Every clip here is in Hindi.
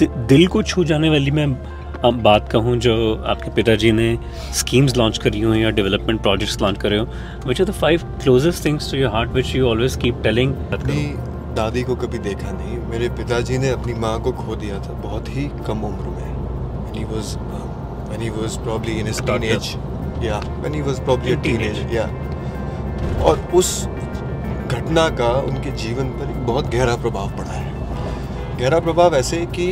दिल को छू जाने वाली मैं बात कहूँ जो आपके पिताजी ने स्कीम्स लॉन्च करी हो या डेवलपमेंट प्रोजेक्ट्स लॉन्च करे हो, which are the 5 closest things to your heart which you always keep telling? अपनी दादी को कभी देखा नहीं। मेरे पिताजी ने अपनी माँ को खो दिया था बहुत ही कम उम्र में। when he was probably in his teenage, yeah, when he was probably a teenager, yeah. और उस घटना का उनके जीवन पर एक बहुत गहरा प्रभाव पड़ा है। गहरा प्रभाव ऐसे कि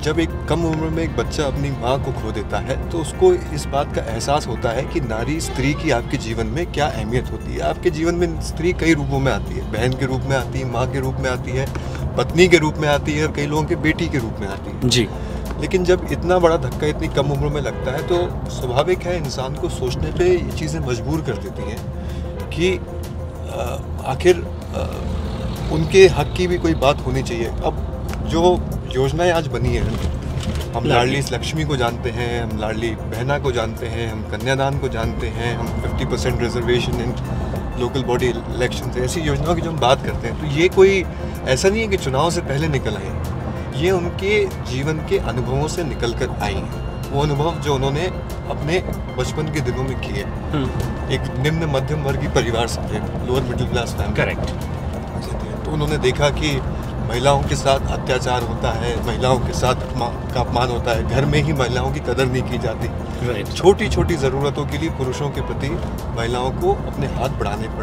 जब एक कम उम्र में एक बच्चा अपनी माँ को खो देता है तो उसको इस बात का एहसास होता है कि नारी स्त्री की आपके जीवन में क्या अहमियत होती है। आपके जीवन में स्त्री कई रूपों में आती है, बहन के रूप में आती है, माँ के रूप में आती है, पत्नी के रूप में आती है और कई लोगों के बेटी के रूप में आती है जी। लेकिन जब इतना बड़ा धक्का इतनी कम उम्र में लगता है तो स्वाभाविक है इंसान को सोचने पे ये चीज़ें मजबूर कर देती हैं कि आखिर उनके हक की भी कोई बात होनी चाहिए। अब जो योजनाएं आज बनी है, हम लाडली लक्ष्मी को जानते हैं, हम लाडली बहना को जानते हैं, हम कन्यादान को जानते हैं, हम 50% रिजर्वेशन इन लोकल बॉडी इलेक्शन से, ऐसी योजनाओं की जो हम बात करते हैं तो ये कोई ऐसा नहीं है कि चुनाव से पहले निकल आए, ये उनके जीवन के अनुभवों से निकल कर आई हैं। वो अनुभव जो उन्होंने अपने बचपन के दिनों में किए, एक निम्न मध्यम वर्गीय परिवार से थे, lower middle class family, correct. तो उन्होंने देखा कि महिलाओं के साथ अत्याचार होता है, महिलाओं के साथ का अपमान होता है, घर में ही महिलाओं की कदर नहीं की जाती, छोटी छोटी ज़रूरतों के लिए पुरुषों के प्रति महिलाओं को अपने हाथ बढ़ाने पड़ते।